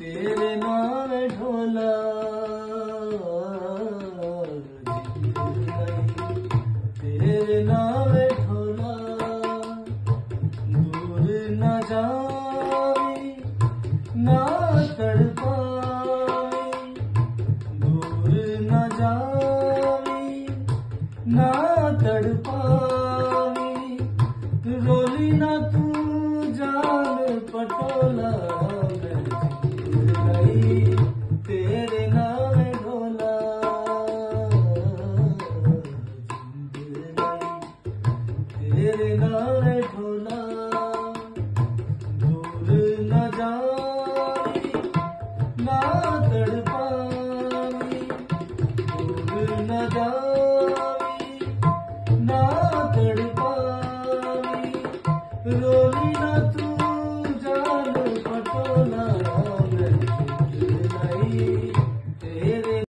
तेरे नाम ढोला तेरे नाम ढोला दूर न जावे ना तड़पा